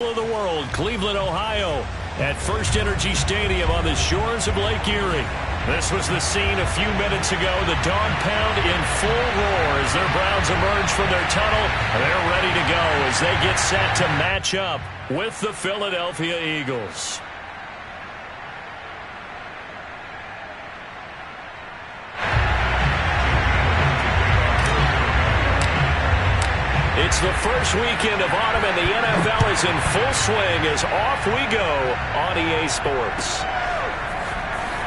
of the world, Cleveland, Ohio, at First Energy Stadium on the shores of Lake Erie. This was the scene a few minutes ago. The dog pound in full roar as their Browns emerge from their tunnel. They're ready to go as they get set to match up with the Philadelphia Eagles. It's the first weekend of autumn, and the NFL is in full swing as off we go on EA Sports.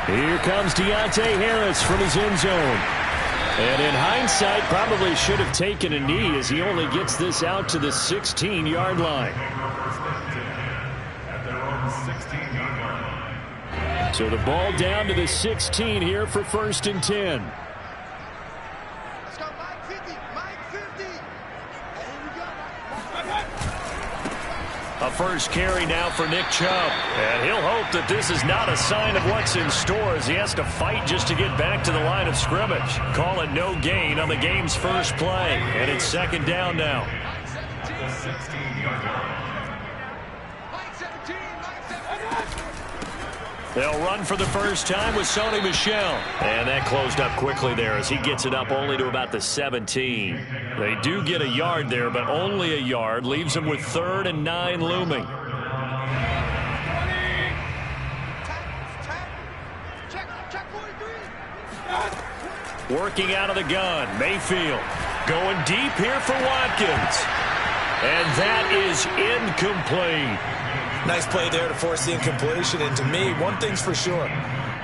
Here comes Deontay Harris from his end zone. And in hindsight, probably should have taken a knee as he only gets this out to the 16-yard line. So the ball down to the 16 here for 1st and 10. A first carry now for Nick Chubb. And he'll hope that this is not a sign of what's in store as he has to fight just to get back to the line of scrimmage. Call it no gain on the game's first play. And it's 2nd down now. They'll run for the first time with Sony Michel. And that closed up quickly there as he gets it up only to about the 17. They do get a yard there, but only a yard. Leaves them with 3rd and 9 looming. Working out of the gun, Mayfield. Going deep here for Watkins. And that is incomplete. Nice play there to force the incompletion. And to me, one thing's for sure.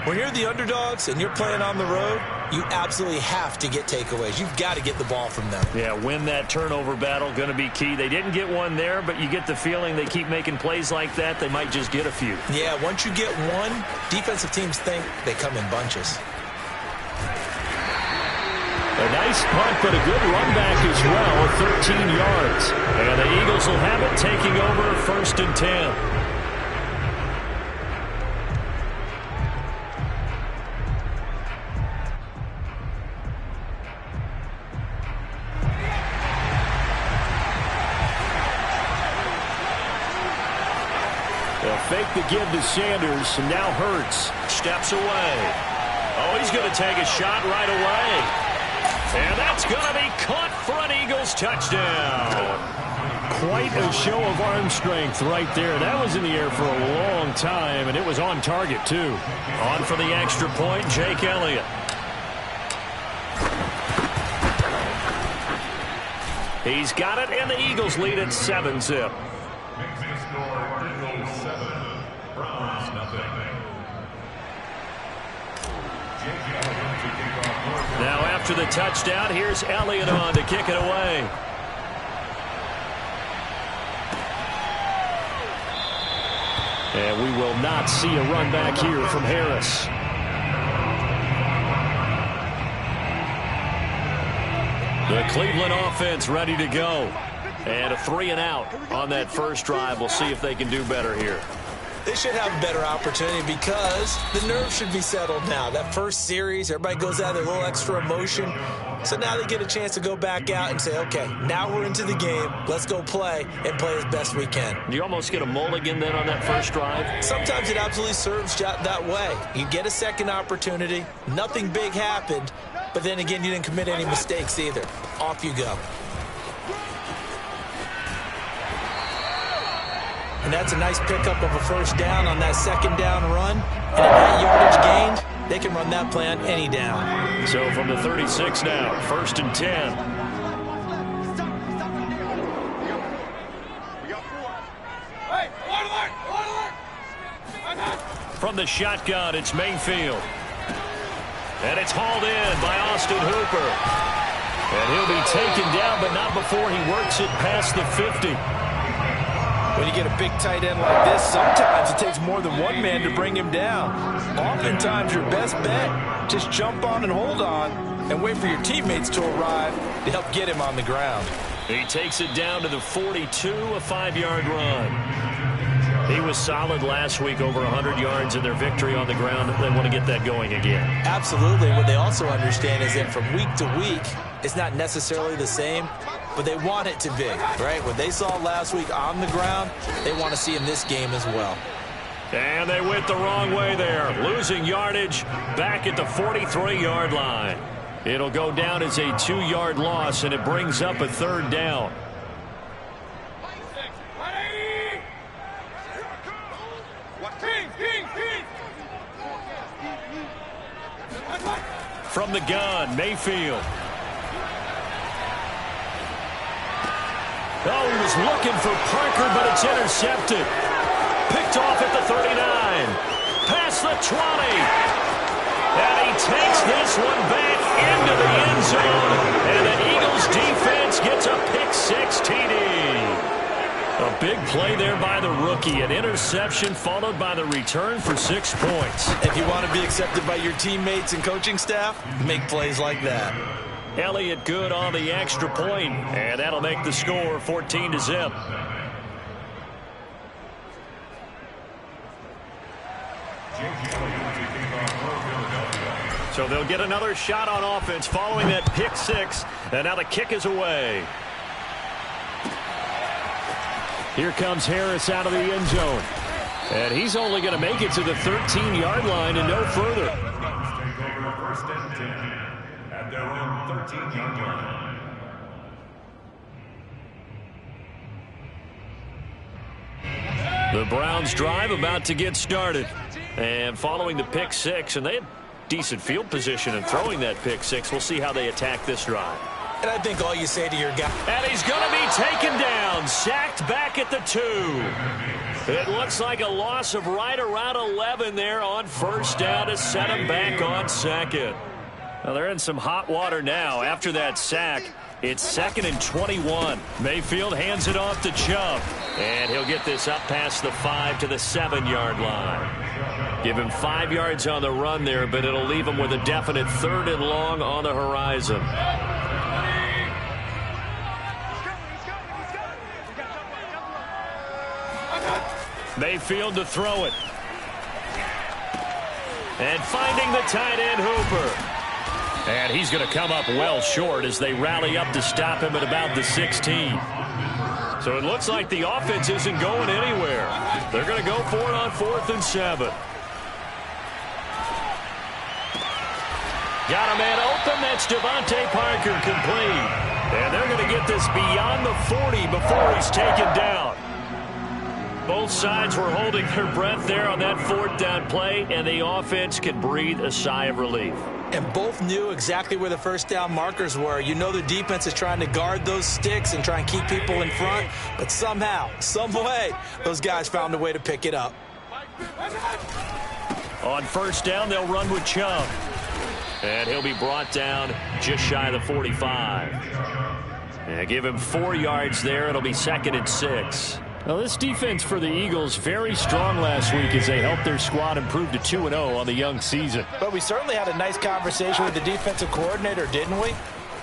When you're the underdogs and you're playing on the road, you absolutely have to get takeaways. You've got to get the ball from them. Yeah, win that turnover battle, going to be key. They didn't get one there, but you get the feeling they keep making plays like that, they might just get a few. Yeah, once you get one, defensive teams think they come in bunches. A nice punt, but a good run back as well, 13 yards. And the Eagles will have it, taking over 1st and 10. They'll fake the give to Sanders, and now Hurts steps away. Oh, he's going to take a shot right away. And that's going to be caught for an Eagles touchdown. Quite a show of arm strength right there. That was in the air for a long time, and it was on target, too. On for the extra point, Jake Elliott. He's got it, and the Eagles lead at 7-zip. Now after the touchdown, here's Elliott on to kick it away. And we will not see a run back here from Harris. The Cleveland offense ready to go. And a 3 and out on that first drive. We'll see if they can do better here. They should have a better opportunity because the nerves should be settled now. That first series, everybody goes out with a little extra emotion. So now they get a chance to go back out and say, okay, now we're into the game. Let's go play and play as best we can. You almost get a mulligan then on that first drive? Sometimes it absolutely serves that way. You get a second opportunity. Nothing big happened. But then again, you didn't commit any mistakes either. Off you go. And that's a nice pickup of a first down on that 2nd down run. And at that yardage gained, they can run that play on any down. So from the 36 now, 1st and 10. From the shotgun, it's Mayfield. And it's hauled in by Austin Hooper. And he'll be taken down, but not before he works it past the 50. When you get a big tight end like this, sometimes it takes more than one man to bring him down. Oftentimes, your best bet, just jump on and hold on and wait for your teammates to arrive to help get him on the ground. He takes it down to the 42, a 5-yard run. He was solid last week, over 100 yards in their victory on the ground. They want to get that going again. Absolutely. What they also understand is that from week to week, it's not necessarily the same, but they want it to be, right? What they saw last week on the ground, they want to see in this game as well. And they went the wrong way there, losing yardage back at the 43-yard line. It'll go down as a 2-yard loss, and it brings up a 3rd down. From the gun, Mayfield. Oh, he was looking for Parker, but it's intercepted. Picked off at the 39. Past the 20. And he takes this one back into the end zone. And the Eagles defense gets a pick-6 TD. A big play there by the rookie. An interception followed by the return for 6 points. If you want to be accepted by your teammates and coaching staff, make plays like that. Elliott good on the extra point, and that'll make the score 14-0. So they'll get another shot on offense following that pick-6, and now the kick is away. Here comes Harris out of the end zone. And he's only going to make it to the 13-yard line and no further. At their own 13-yard line. The Browns drive about to get started. And following the pick-6, and they had decent field position in throwing that pick-6. We'll see how they attack this drive. And I think all you say to your guy. And he's going to be taken down, sacked back at the 2. It looks like a loss of right around 11 there on 1st down to set him back on 2nd. Well, they're in some hot water now after that sack. It's 2nd and 21. Mayfield hands it off to Chubb. And he'll get this up past the 5 to the 7-yard line. Give him 5 yards on the run there, but it'll leave him with a definite 3rd and long on the horizon. Mayfield to throw it. And finding the tight end Hooper. And he's going to come up well short as they rally up to stop him at about the 16. So it looks like the offense isn't going anywhere. They're going to go for it on 4th and 7. Got a man open. That's Devontae Parker complete. And they're going to get this beyond the 40 before he's taken down. Both sides were holding their breath there on that 4th down play, and the offense can breathe a sigh of relief. And both knew exactly where the 1st down markers were. You know the defense is trying to guard those sticks and try and keep people in front, but somehow, some way, those guys found a way to pick it up. On 1st down, they'll run with Chubb. And he'll be brought down just shy of the 45. And give him 4 yards there. It'll be 2nd and 6. Well, this defense for the Eagles very strong last week as they helped their squad improve to 2-0 on the young season. But we certainly had a nice conversation with the defensive coordinator, didn't we?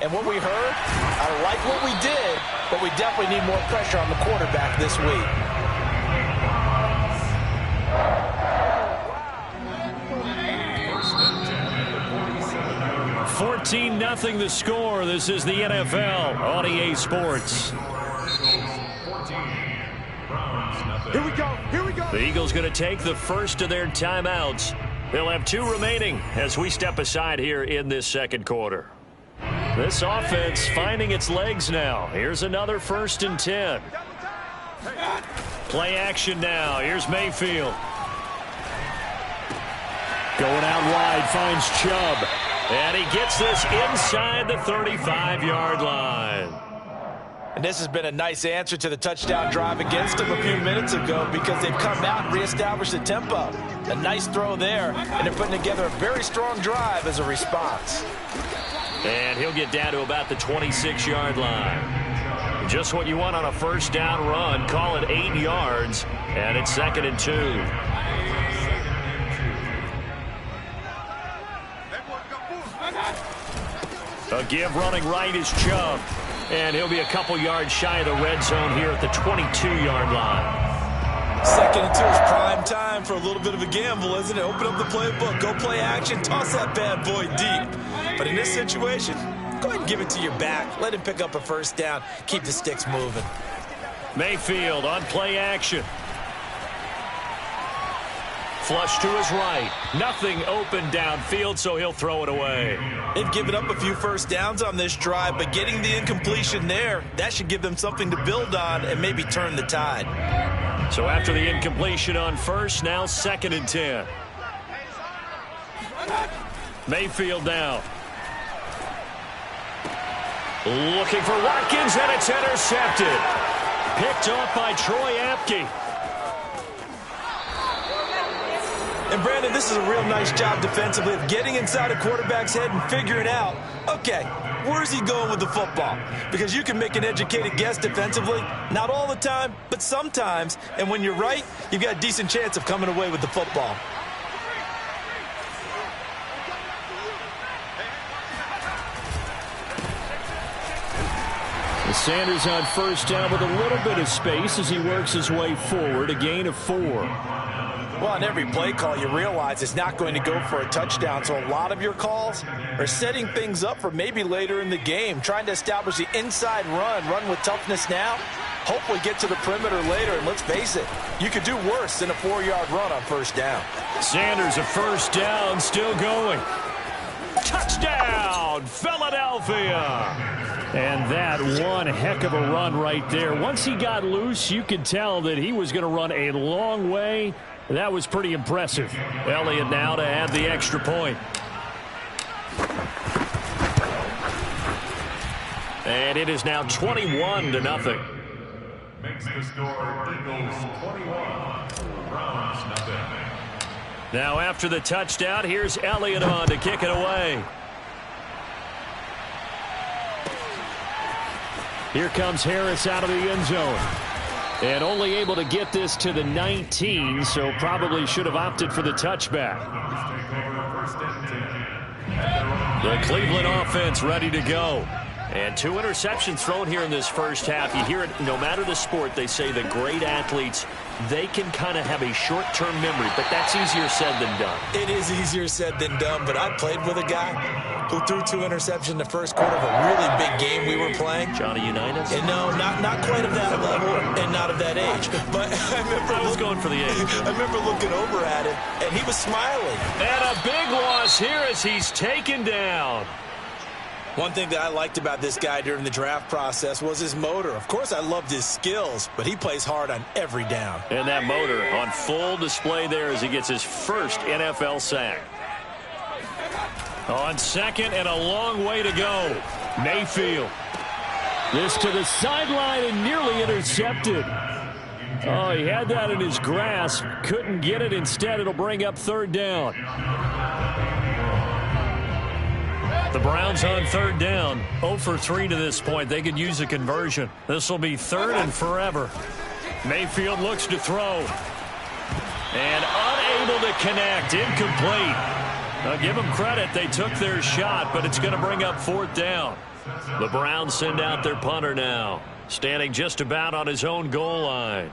And what we heard, I like what we did, but we definitely need more pressure on the quarterback this week. 14-0 the score. This is the NFL on EA Sports. Here we go. Here we go. The Eagles going to take the first of their timeouts. They'll have 2 remaining as we step aside here in this 2nd quarter. This offense finding its legs now. Here's another 1st and 10. Play action now. Here's Mayfield. Going out wide, finds Chubb. And he gets this inside the 35-yard line. And this has been a nice answer to the touchdown drive against them a few minutes ago because they've come out and reestablished the tempo. A nice throw there, and they're putting together a very strong drive as a response. And he'll get down to about the 26-yard line. Just what you want on a 1st down run. Call it 8 yards, and it's 2nd and 2. A give running right is Chubb. And he'll be a couple yards shy of the red zone here at the 22-yard line. 2nd and 2 is prime time for a little bit of a gamble, isn't it? Open up the playbook, go play action, toss that bad boy deep. But in this situation, go ahead and Give it to your back. Let him pick up a first down. Keep the sticks moving. Mayfield on play action. Flush to his right. Nothing open downfield, so he'll throw it away. They've given up a few first downs on this drive, but getting the incompletion there, that should give them something to build on and maybe turn the tide. So after the incompletion on first, now 2nd and 10. Mayfield now. Looking for Watkins, and it's intercepted. Picked off by Troy Apke. And, Brandon, this is a real nice job defensively of getting inside a quarterback's head and figuring out, okay, where's he going with the football? Because you can make an educated guess defensively, not all the time, but sometimes. And when you're right, you've got a decent chance of coming away with the football. Sanders on first down with a little bit of space as he works his way forward, a gain of 4. Well, on every play call, you realize it's not going to go for a touchdown, so a lot of your calls are setting things up for maybe later in the game, trying to establish the inside run with toughness now, hopefully get to the perimeter later, and let's face it, you could do worse than a 4-yard run on first down. Sanders a first down, still going. Touchdown, Philadelphia! And that one heck of a run right there. Once he got loose, you could tell that he was going to run a long way. That was pretty impressive. Elliott now to add the extra point. And it is now 21-0. Makes the score Eagles 21, Browns nothing. Now after the touchdown, here's Elliott on to kick it away. Here comes Harris out of the end zone. And only able to get this to the 19, so probably should have opted for the touchback. The Cleveland offense ready to go. And 2 interceptions thrown here in this first half. You hear it, no matter the sport, they say the great athletes, they can kind of have a short-term memory, but that's easier said than done. It is easier said than done, but I played with a guy who threw 2 interceptions in the first quarter of a really big game we were playing. Johnny Unitas? And no, not quite of that level and not of that age. But I was going for the age. I remember looking over at him, and he was smiling. And a big loss here as he's taken down. One thing that I liked about this guy during the draft process was his motor. Of course, I loved his skills, but he plays hard on every down. And that motor on full display there as he gets his first NFL sack. On second and a long way to go. Mayfield. This to the sideline and nearly intercepted. Oh, he had that in his grasp. Couldn't get it. Instead, it'll bring up 3rd down. The Browns on 3rd down. 0 for 3 to this point. They could use a conversion. This will be 3rd and forever. Mayfield looks to throw. And unable to connect. Incomplete. Now give them credit. They took their shot, but it's going to bring up 4th down. The Browns send out their punter now. Standing just about on his own goal line.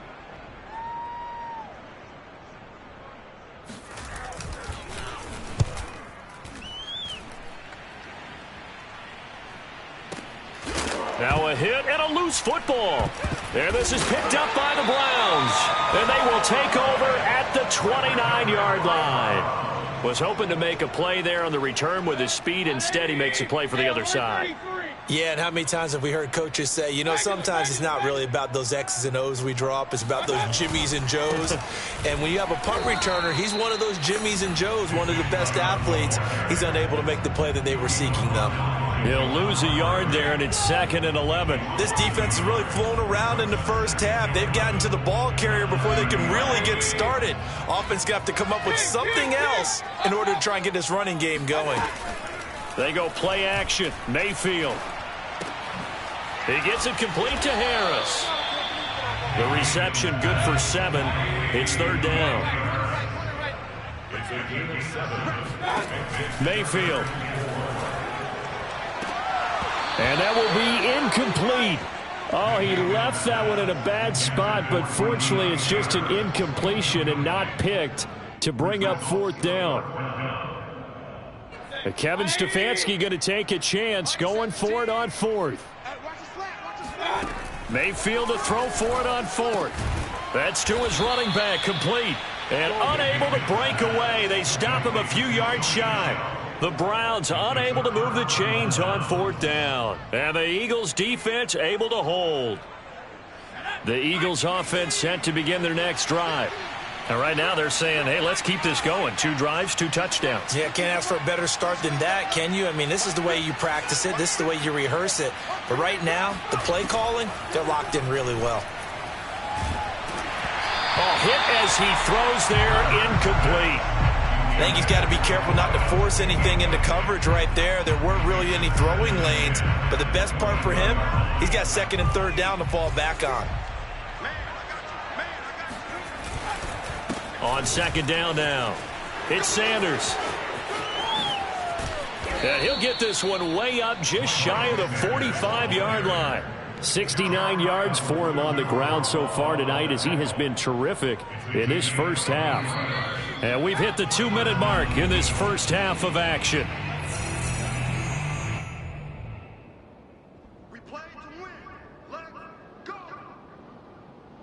Now a hit and a loose football. And this is picked up by the Browns. And they will take over at the 29-yard line. Was hoping to make a play there on the return with his speed. Instead, he makes a play for the other side. Yeah, and how many times have we heard coaches say, you know, sometimes it's not really about those X's and O's we drop. It's about those Jimmies and Joes. And when you have a punt returner, he's one of those Jimmies and Joes, one of the best athletes. He's unable to make the play that they were seeking, though. He'll lose a yard there, and it's 2nd and 11. This defense has really flown around in the first half. They've gotten to the ball carrier before they can really get started. Offense got to come up with something else in order to try and get this running game going. They go play action. Mayfield. He gets it complete to Harris. The reception good for 7. It's 3rd down. Mayfield. And that will be incomplete. Oh, he left that one in a bad spot, but fortunately it's just an incompletion and not picked to bring up 4th down. Kevin Stefanski going to take a chance going for it on fourth. Mayfield to throw for it on fourth. That's to his running back, complete. And unable to break away. They stop him a few yards shy. The Browns unable to move the chains on fourth down. And the Eagles defense able to hold. The Eagles offense set to begin their next drive. And right now they're saying, hey, let's keep this going. 2 drives, 2 touchdowns. Yeah, can't ask for a better start than that, can you? I mean, this is the way you practice it. This is the way you rehearse it. But right now, the play calling, they're locked in really well. Oh, hit as he throws there, incomplete. I think he's got to be careful not to force anything into coverage right there. There weren't really any throwing lanes. But the best part for him, he's got 2nd and 3rd down to fall back on. On 2nd down now, it's Sanders. And he'll get this one way up just shy of the 45-yard line. 69 yards for him on the ground so far tonight as he has been terrific in this first half. And we've hit the 2-minute mark in this first half of action.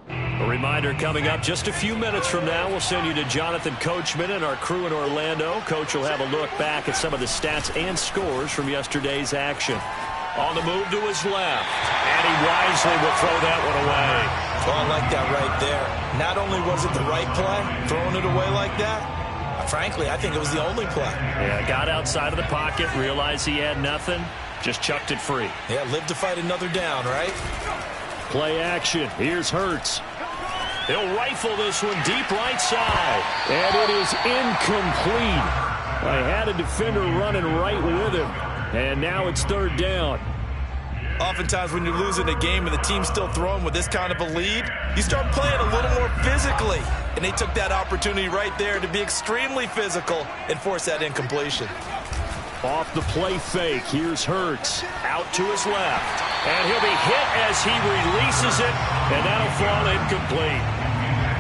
A reminder coming up just a few minutes from now. We'll send you to Jonathan Coachman and our crew in Orlando. Coach will have a look back at some of the stats and scores from yesterday's action. On the move to his left. And he wisely will throw that one away. Oh, I like that right there. Not only was it the right play, throwing it away like that, frankly, I think it was the only play. Yeah, got outside of the pocket, realized he had nothing, just chucked it free. Yeah, live to fight another down, right? Play action. Here's Hurts. He'll rifle this one deep right side. And it is incomplete. I had a defender running right with him. And now it's 3rd down. Oftentimes when you're losing a game and the team's still throwing with this kind of a lead, you start playing a little more physically. And they took that opportunity right there to be extremely physical and force that incompletion. Off the play fake, here's Hurts. Out to his left. And he'll be hit as he releases it, and that'll fall incomplete.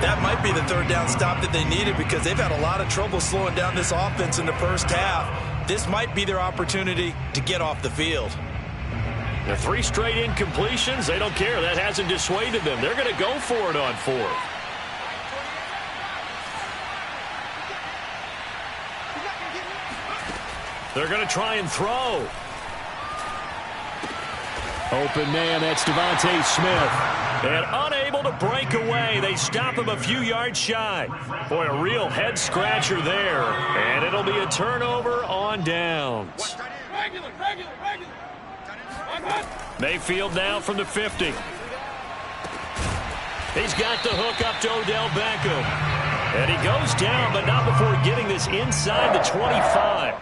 That might be the 3rd down stop that they needed because they've had a lot of trouble slowing down this offense in the first half. This might be their opportunity to get off the field. The 3 straight incompletions, they don't care. That hasn't dissuaded them. They're going to go for it on 4th. They're going to try and throw. Open man, that's Devontae Smith. And unable to break away. They stop him a few yards shy. Boy, a real head-scratcher there. And it'll be a turnover on downs. Mayfield now from the 50. He's got the hook up to Odell Beckham. And he goes down, but not before getting this inside the 25.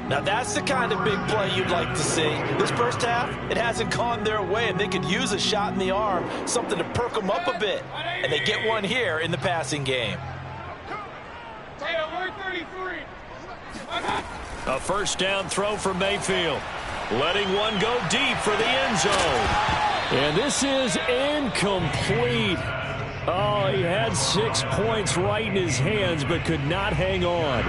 Now that's the kind of big play you'd like to see. This first half, it hasn't gone their way, and they could use a shot in the arm, something to perk them up a bit. And they get one here in the passing game. A 1st down throw from Mayfield. Letting one go deep for the end zone. And this is incomplete. Oh, he had 6 points right in his hands, but could not hang on.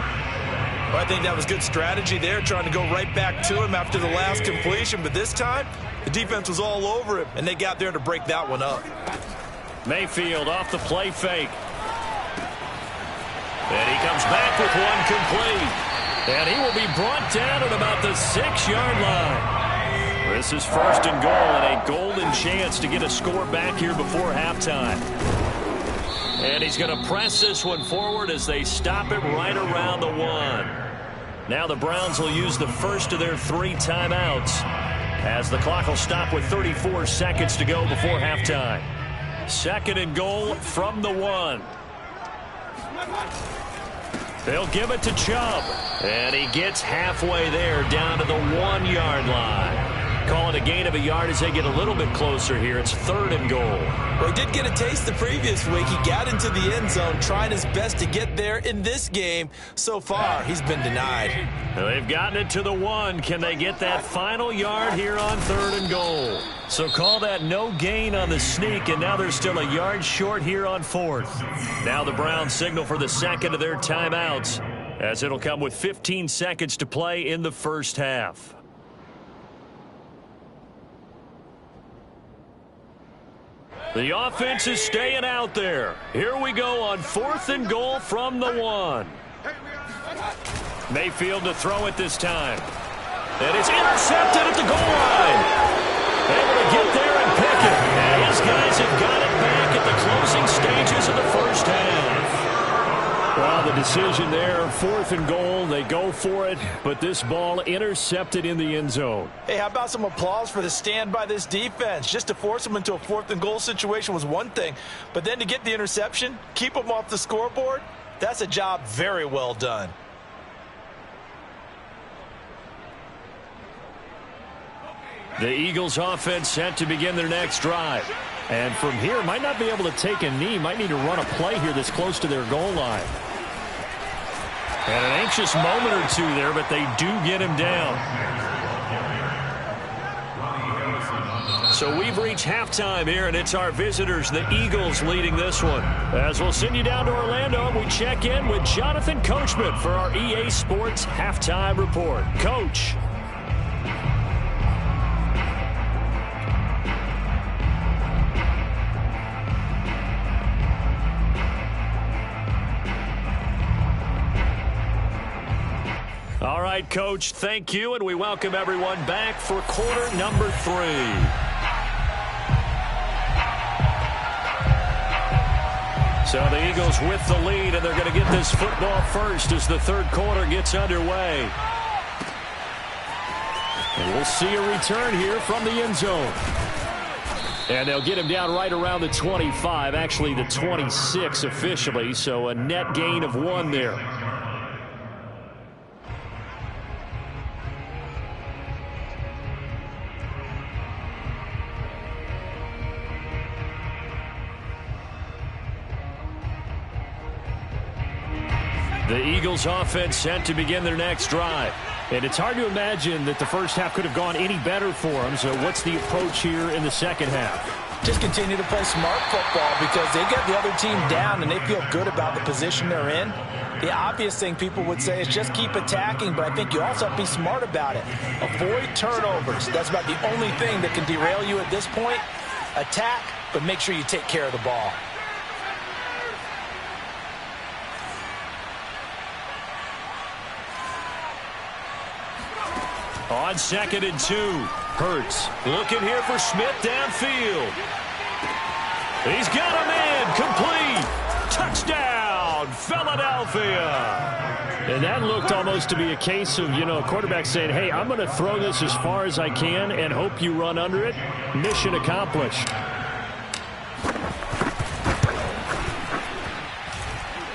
Well, I think that was good strategy there, trying to go right back to him after the last completion. But this time, the defense was all over him, and they got there to break that one up. Mayfield off the play fake. And he comes back with one complete. And he will be brought down at about the 6-yard line. This is 1st and goal, and a golden chance to get a score back here before halftime. And he's going to press this one forward as they stop it right around the 1. Now the Browns will use the first of their 3 timeouts as the clock will stop with 34 seconds to go before halftime. 2nd and goal from the 1. They'll give it to Chubb. And he gets halfway there down to the 1-yard line. Call it a gain of a yard as they get a little bit closer here. It's 3rd and goal. Well, he did get a taste the previous week. He got into the end zone, trying his best to get there in this game. So far, he's been denied. They've gotten it to the 1. Can they get that final yard here on 3rd and goal? So call that no gain on the sneak, and now they're still a yard short here on 4th. Now the Browns signal for the 2nd of their timeouts. as it'll come with 15 seconds to play in the first half. The offense is staying out there. Here we go on 4th and goal from the 1. Mayfield to throw it this time. And it's intercepted at the goal line. Able to get there and pick it. And his guys have got it back at the closing stages of the first half. Well, the decision there, 4th and goal. They go for it, but this ball intercepted in the end zone. Hey, how about some applause for the stand by this defense? Just to force them into a 4th and goal situation was one thing, but then to get the interception, keep them off the scoreboard, that's a job very well done. The Eagles offense set to begin their next drive. And from here, might not be able to take a knee, might need to run a play here that's close to their goal line. And an anxious moment or two there, but they do get him down. So we've reached halftime here, and it's our visitors, the Eagles, leading this one. As we'll send you down to Orlando, we check in with Jonathan Coachman for our EA Sports Halftime Report. Coach. All right, Coach, thank you, and we welcome everyone back for quarter number 3. So the Eagles with the lead, and they're going to get this football first as the third quarter gets underway. And we'll see a return here from the end zone. And they'll get him down right around the 25, actually the 26 officially, so a net gain of 1 there. The Eagles offense set to begin their next drive. And it's hard to imagine that the first half could have gone any better for them. So what's the approach here in the second half? Just continue to play smart football because they get the other team down and they feel good about the position they're in. The obvious thing people would say is just keep attacking, but I think you also have to be smart about it. Avoid turnovers. That's about the only thing that can derail you at this point. Attack, but make sure you take care of the ball. On 2nd and 2, Hurts looking here for Smith downfield. He's got a man, complete, touchdown, Philadelphia. And that looked almost to be a case of, a quarterback saying, hey, I'm going to throw this as far as I can and hope you run under it. Mission accomplished.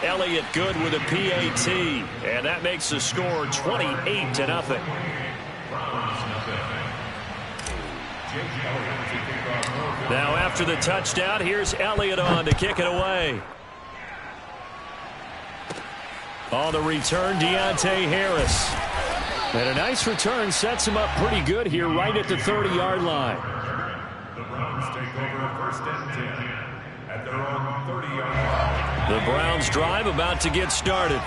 Elliott good with a PAT, and that makes the score 28-0. Now after the touchdown, here's Elliott on to kick it away. On the return, Deontay Harris. And a nice return sets him up pretty good here right at the 30-yard line. The Browns take over 1st and 10 at their own 30-yard line. The Browns drive about to get started.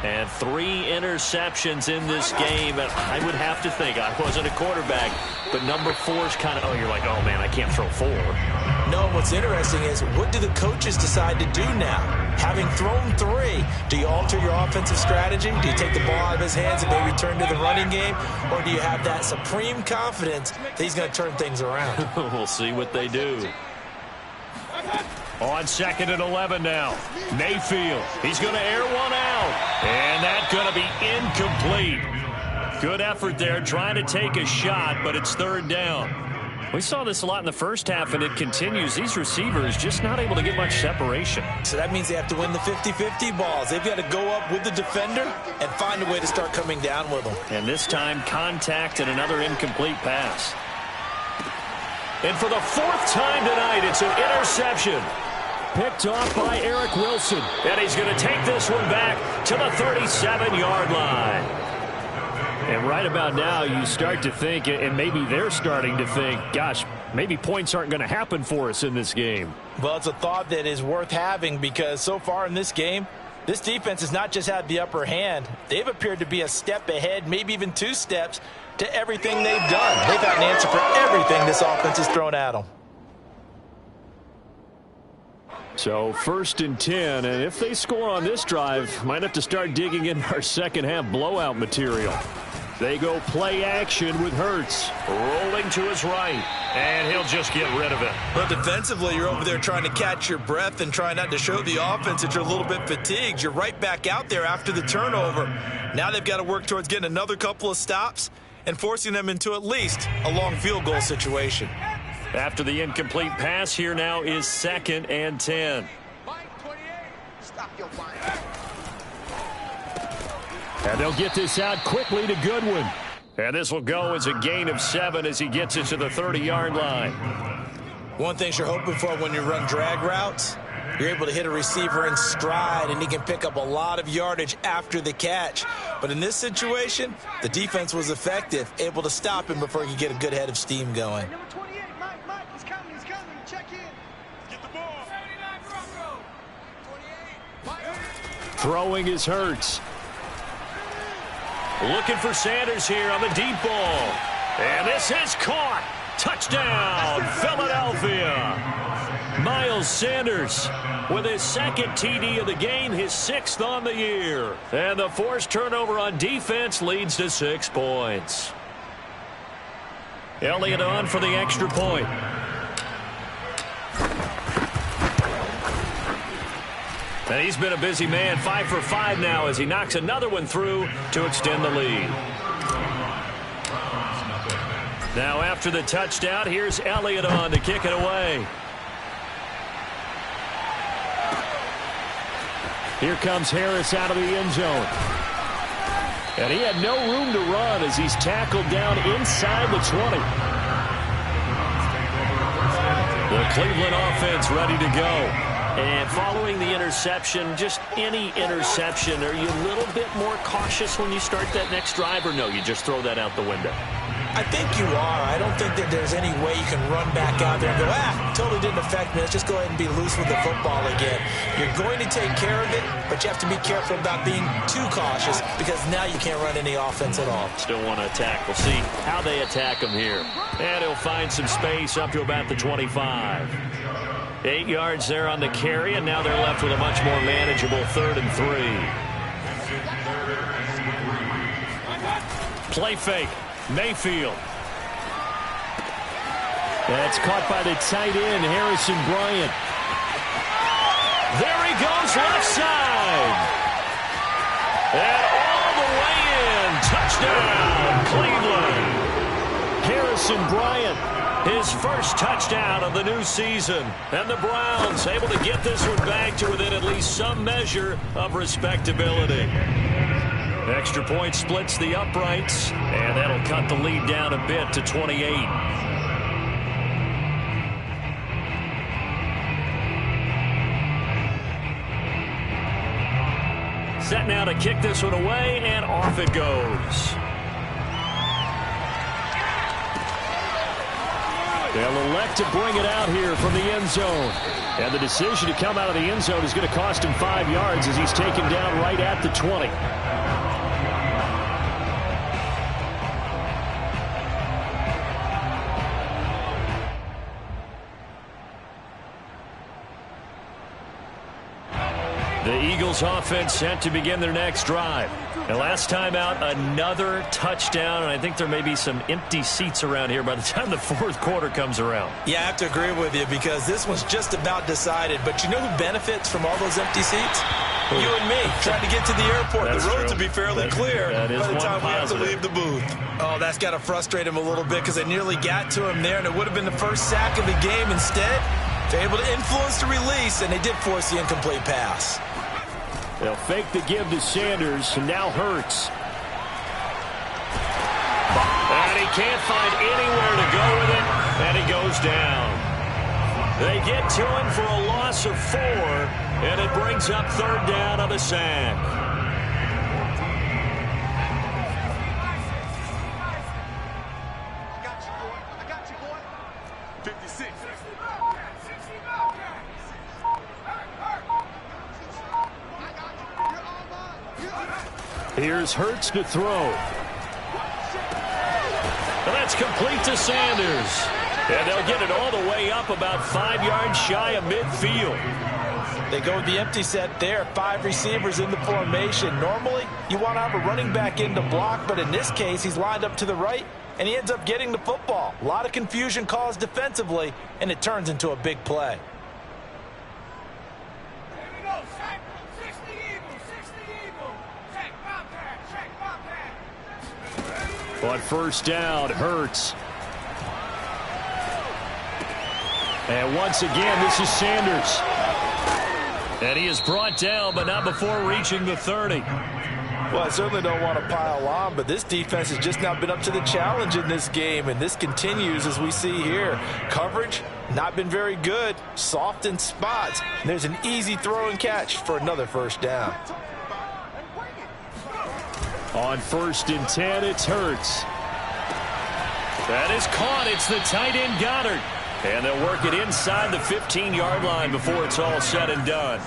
And 3 interceptions in this game. And I would have to think, I wasn't a quarterback, but number 4 is kind of, you're like, oh, man, I can't throw 4. No, what's interesting is what do the coaches decide to do now? Having thrown 3, do you alter your offensive strategy? Do you take the ball out of his hands and maybe turn to the running game? Or do you have that supreme confidence that he's going to turn things around? We'll see what they do. On 2nd and 11 now. Mayfield. He's going to air one out. And that's going to be incomplete. Good effort there trying to take a shot, but it's 3rd down. We saw this a lot in the first half, and it continues. These receivers just not able to get much separation. So that means they have to win the 50-50 balls. They've got to go up with the defender and find a way to start coming down with them. And this time, contact and another incomplete pass. And for the 4th time tonight, it's an interception. Picked off by Eric Wilson. And he's going to take this one back to the 37-yard line. And right about now, you start to think, and maybe they're starting to think, gosh, maybe points aren't going to happen for us in this game. Well, it's a thought that is worth having because so far in this game, This defense has not just had the upper hand. They've appeared to be a step ahead, maybe even 2 steps, to everything they've done. They've had an answer for everything this offense has thrown at them. So 1st and 10, and if they score on this drive, might have to start digging in our second half blowout material. They go play action with Hurts. Rolling to his right, and he'll just get rid of it. Well, defensively, you're over there trying to catch your breath and try not to show the offense that you're a little bit fatigued. You're right back out there after the turnover. Now they've got to work towards getting another couple of stops and forcing them into at least a long field goal situation. After the incomplete pass, here now is 2nd and 10. And they'll get this out quickly to Goodwin. And this will go as a gain of 7 as he gets it to the 30-yard line. One thing you're hoping for when you run drag routes, you're able to hit a receiver in stride, and he can pick up a lot of yardage after the catch. But in this situation, the defense was effective, able to stop him before he could get a good head of steam going. Number 28, Mike, he's coming. Check in. Get the ball. Throwing is Hurts. Looking for Sanders here on the deep ball. And this is caught. Touchdown, Philadelphia. Miles Sanders with his 2nd TD of the game, his 6th on the year. And the forced turnover on defense leads to 6 points. Elliott on for the extra point. And he's been a busy man, 5 for 5 now as he knocks another one through to extend the lead. Now after the touchdown, here's Elliott on to kick it away. Here comes Harris out of the end zone. And he had no room to run as he's tackled down inside the 20. The Cleveland offense ready to go. And following the interception, just any interception, are you a little bit more cautious when you start that next drive, or no, you just throw that out the window? I think you are. I don't think that there's any way you can run back out there and go, totally didn't affect me. Let's just go ahead and be loose with the football again. You're going to take care of it, but you have to be careful about being too cautious because now you can't run any offense at all. Still want to attack. We'll see how they attack him here. And he'll find some space up to about the 25. 8 yards there on the carry, and now they're left with a much more manageable 3rd and 3. Play fake. Mayfield. That's caught by the tight end, Harrison Bryant. There he goes, left side. And all the way in. Touchdown, Cleveland. Harrison Bryant, his first touchdown of the new season. And the Browns able to get this one back to within at least some measure of respectability. Extra point splits the uprights, and that'll cut the lead down a bit to 28. Set now to kick this one away, and off it goes. They'll elect to bring it out here from the end zone. And the decision to come out of the end zone is going to cost him 5 yards as he's taken down right at the 20. The Eagles offense set to begin their next drive. And last time out, another touchdown, and I think there may be some empty seats around here by the time the 4th quarter comes around. Yeah, I have to agree with you because this one's just about decided. But you know who benefits from all those empty seats? You and me, trying to get to the airport. That's the roads true. will be fairly clear by the time we have to positive. leave the booth. Oh, that's got to frustrate him a little bit because they nearly got to him there, and it would have been the first sack of the game. Instead, they're able to influence the release, and they did force the incomplete pass. They'll fake the give to Sanders, and now Hurts. And he can't find anywhere to go with it, and he goes down. They get to him for a loss of 4, and it brings up 3rd down on the sack. I got you, boy. 56. Here's Hurts to throw. And that's complete to Sanders. And they'll get it all the way up about 5 yards shy of midfield. They go with the empty set there. 5 receivers in the formation. Normally, you want to have a running back in to block, but in this case, he's lined up to the right, and he ends up getting the football. A lot of confusion caused defensively, and it turns into a big play. On first down, Hurts. And once again, this is Sanders. And he is brought down, but not before reaching the 30. Well, I certainly don't want to pile on, but this defense has just not been up to the challenge in this game, and this continues as we see here. Coverage, not been very good, soft in spots. There's an easy throw and catch for another first down. On 1st and 10, it's Hurts. That is caught. It's the tight end Goddard. And they'll work it inside the 15-yard line before it's all said and done.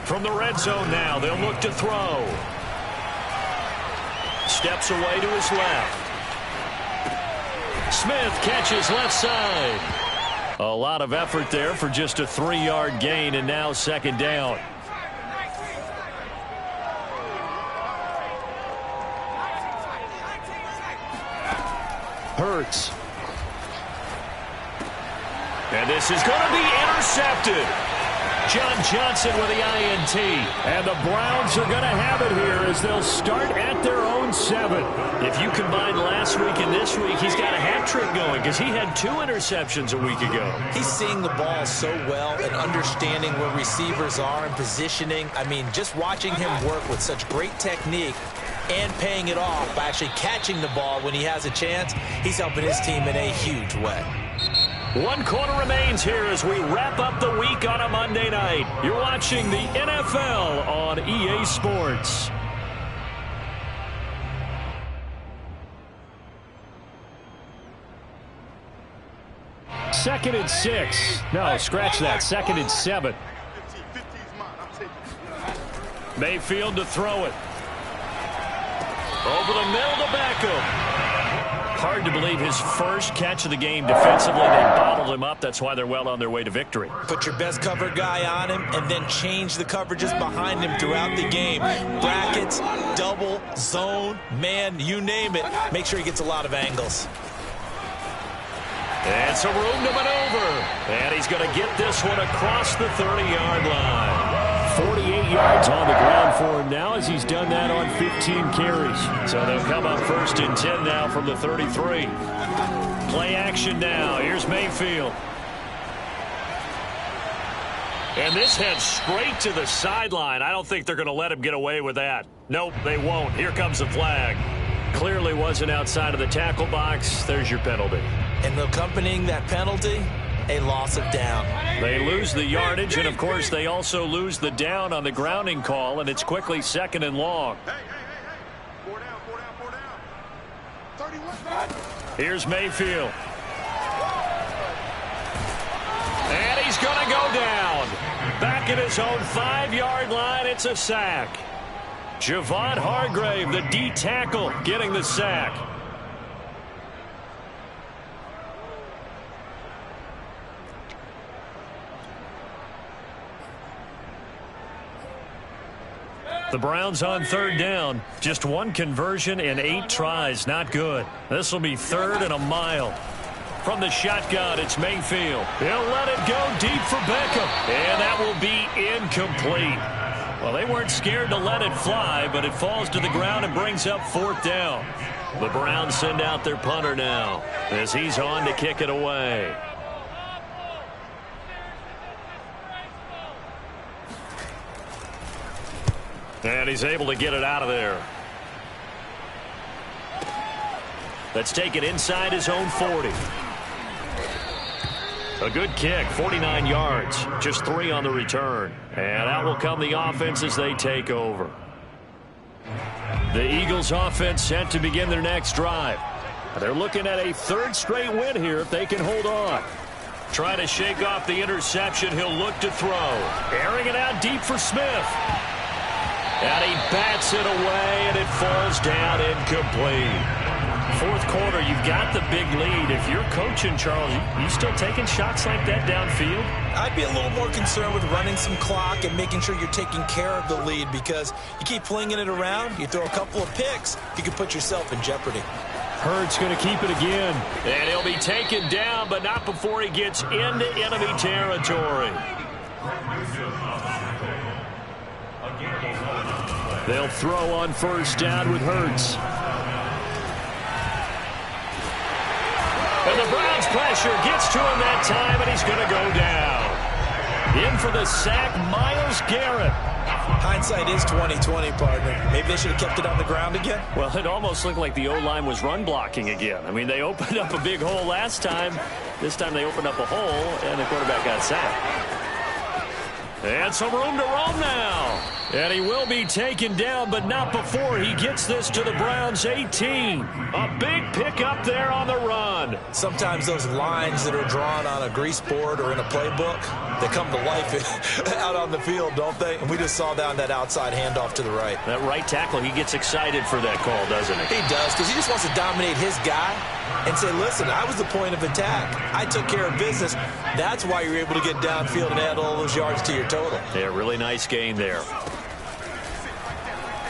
From the red zone now, they'll look to throw. Steps away to his left. Smith catches left side. A lot of effort there for just a 3-yard gain, and now second down. Hurts. And this is going to be intercepted. John Johnson with the INT. And the Browns are going to have it here as they'll start at their own 7. If you combine last week and this week, he's got a hat trick going because he had 2 interceptions a week ago. He's seeing the ball so well and understanding where receivers are and positioning. I mean, just watching him work with such great technique and paying it off by actually catching the ball when he has a chance, he's helping his team in a huge way. 1 quarter remains here as we wrap up the week on a Monday night. You're watching the NFL on EA Sports. Second and 6. No, scratch that. Second and 7. Mayfield to throw it. Over the middle to Beckham. Hard to believe his first catch of the game defensively. They bottled him up. That's why they're well on their way to victory. Put your best cover guy on him and then change the coverages behind him throughout the game. Brackets, double, zone, man, you name it. Make sure he gets a lot of angles. And some room to maneuver. And he's going to get this one across the 30-yard line. 48 yards on the ground for him now as he's done that on 15 carries. So they'll come up 1st and 10 now from the 33. Play action now. Here's Mayfield. And this heads straight to the sideline. I don't think they're going to let him get away with that. Nope, they won't. Here comes the flag. Clearly wasn't outside of the tackle box. There's your penalty. And accompanying that penalty, a loss of down. They lose the yardage, and, of course, they also lose the down on the grounding call, and it's quickly 2nd and long. Hey. 4 down. 31. Here's Mayfield. And he's going to go down. Back at his own 5-yard line, it's a sack. Javon Hargrave, the D tackle, getting the sack. The Browns on 3rd down. Just 1 conversion and 8 tries. Not good. This will be 3rd and a mile. From the shotgun, it's Mayfield. He'll let it go deep for Beckham. And that will be incomplete. Well, they weren't scared to let it fly, but it falls to the ground and brings up 4th down. The Browns send out their punter now as he's on to kick it away. And he's able to get it out of there. Let's take it inside his own 40. A good kick, 49 yards, just 3 on the return. And out will come the offense as they take over. The Eagles offense set to begin their next drive. They're looking at a 3rd straight win here if they can hold on. Trying to shake off the interception, he'll look to throw. Airing it out deep for Smith. And he bats it away, and it falls down incomplete. Fourth quarter, you've got the big lead. If you're coaching, Charles, you still taking shots like that downfield? I'd be a little more concerned with running some clock and making sure you're taking care of the lead, because you keep flinging it around, you throw a couple of picks, you can put yourself in jeopardy. Hurts going to keep it again. And he'll be taken down, but not before he gets into enemy territory. They'll throw on first down with Hurts. And the Browns pressure gets to him that time, and he's going to go down. In for the sack, Myles Garrett. Hindsight is 20/20, partner. Maybe they should have kept it on the ground again. Well, it almost looked like the O-line was run blocking again. I mean, they opened up a big hole last time. This time they opened up a hole, and the quarterback got sacked. And some room to roam now. And he will be taken down, but not before he gets this to the Browns' 18. A big pickup there on the run. Sometimes those lines that are drawn on a grease board or in a playbook, they come to life out on the field, don't they? And we just saw down that outside handoff to the right. That right tackle, he gets excited for that call, doesn't he? He does, because he just wants to dominate his guy and say, listen, I was the point of attack. I took care of business. That's why you're able to get downfield and add all those yards to your total. Yeah, really nice gain there.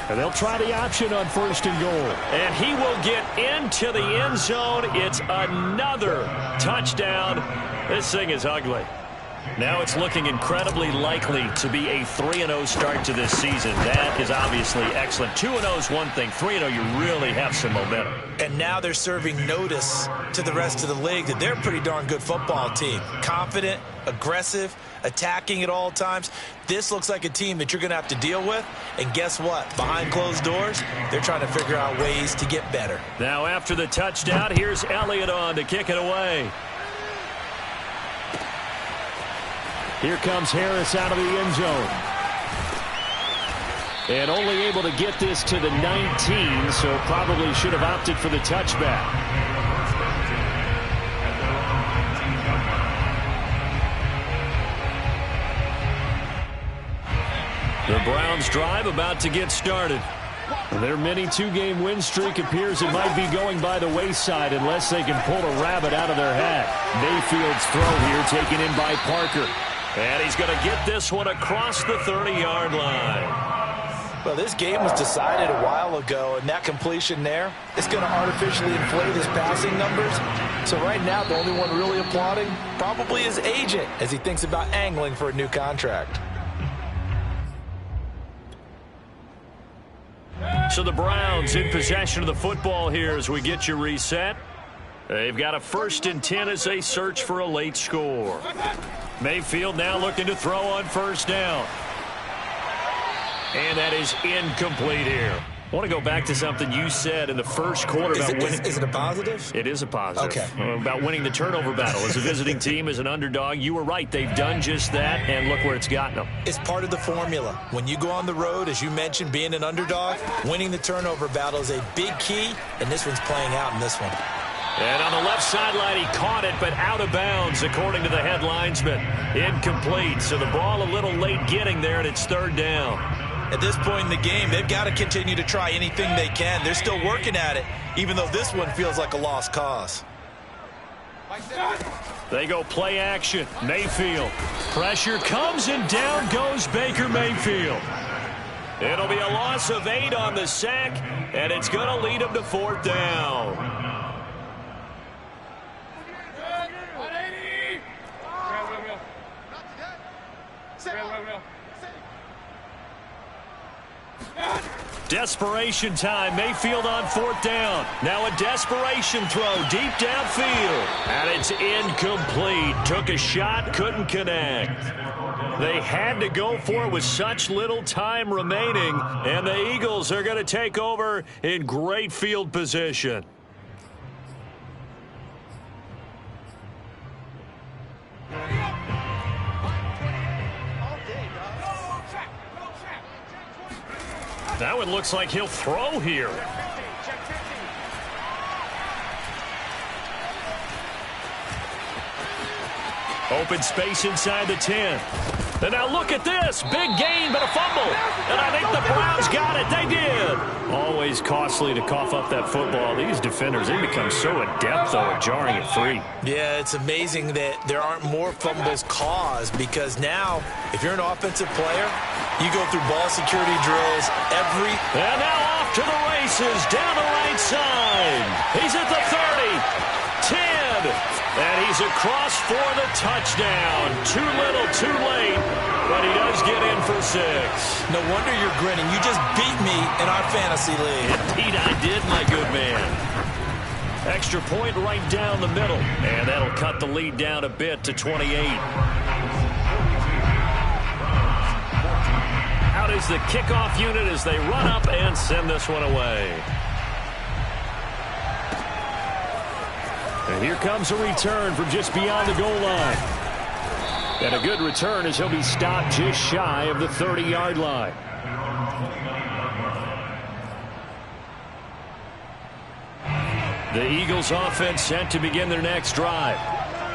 And they'll try the option on first and goal. And he will get into the end zone. It's another touchdown. This thing is ugly. Now it's looking incredibly likely to be a 3-0 start to this season. That is obviously excellent. 2-0 is one thing. 3-0, you really have some momentum. And now they're serving notice to the rest of the league that they're a pretty darn good football team. Confident, aggressive, attacking at all times. This looks like a team that you're going to have to deal with. And guess what? Behind closed doors, they're trying to figure out ways to get better. Now after the touchdown, here's Elliott on to kick it away. Here comes Harris out of the end zone. And only able to get this to the 19, so probably should have opted for the touchback. The Browns drive about to get started. Their mini two-game win streak appears it might be going by the wayside unless they can pull a rabbit out of their hat. Mayfield's throw here taken in by Parker. And he's going to get this one across the 30-yard line. Well, this game was decided a while ago, and that completion there is going to artificially inflate his passing numbers. So right now, the only one really applauding probably his agent as he thinks about angling for a new contract. So the Browns in possession of the football here as we get you reset. They've got a 1st and 10 as they search for a late score. Mayfield now looking to throw on first down. And that is incomplete here. I want to go back to something you said in the first quarter about winning. Is it a positive? It is a positive. Okay. About winning the turnover battle. As a visiting team, as an underdog, you were right. They've done just that, and look where it's gotten them. It's part of the formula. When you go on the road, as you mentioned, being an underdog, winning the turnover battle is a big key, and this one's playing out in this one. And on the left sideline, he caught it, but out of bounds, according to the head linesman. Incomplete, so the ball a little late getting there, and it's 3rd down. At this point in the game, they've got to continue to try anything they can. They're still working at it, even though this one feels like a lost cause. They go play action. Mayfield. Pressure comes, and down goes Baker Mayfield. It'll be a loss of 8 on the sack, and it's going to lead him to 4th down. Desperation time. Mayfield on 4th down. Now a desperation throw deep downfield. And it's incomplete. Took a shot, couldn't connect. They had to go for it with such little time remaining. And the Eagles are going to take over in great field position. Now it looks like he'll throw here. Open space inside the 10. And now look at this. Big gain, but a fumble. And I think the Browns got it. They did. Always costly to cough up that football. These defenders, they become so adept, though, at jarring it free. Yeah, it's amazing that there aren't more fumbles caused because now, if you're an offensive player, you go through ball security drills every... And now off to the races down the right side. He's at the 30, 10. And he's across for the touchdown. Too little, too late, but he does get in for 6. No wonder you're grinning. You just beat me in our fantasy league. Indeed I did, my good man. Extra point right down the middle, and that'll cut the lead down a bit to 28. Out is the kickoff unit as they run up and send this one away. And here comes a return from just beyond the goal line. And a good return as he'll be stopped just shy of the 30-yard line. The Eagles offense set to begin their next drive.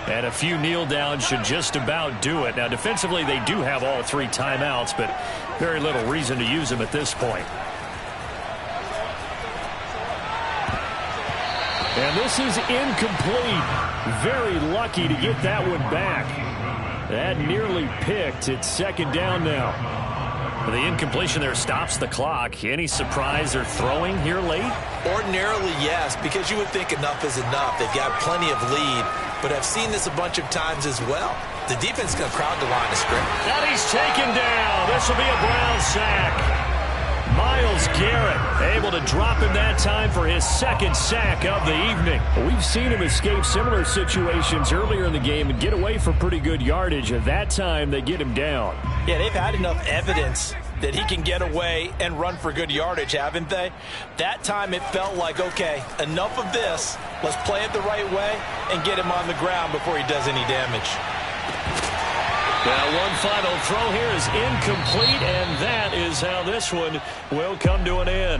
And a few kneel downs should just about do it. Now defensively they do have all 3 timeouts, but very little reason to use them at this point. And this is incomplete. Very lucky to get that one back. That nearly picked. It's second down now. The incompletion there stops the clock. Any surprise they're throwing here late? Ordinarily, yes, because you would think enough is enough. They've got plenty of lead, but I've seen this a bunch of times as well. The defense is going to crowd the line of scrimmage. And he's taken down. This will be a Brown sack. Myles Garrett able to drop him that time for his 2nd sack of the evening. We've seen him escape similar situations earlier in the game and get away for pretty good yardage. At that time, they get him down. Yeah, they've had enough evidence that he can get away and run for good yardage, haven't they? That time it felt like, okay, enough of this. Let's play it the right way and get him on the ground before he does any damage. Now one final throw here is incomplete, and that is how this one will come to an end.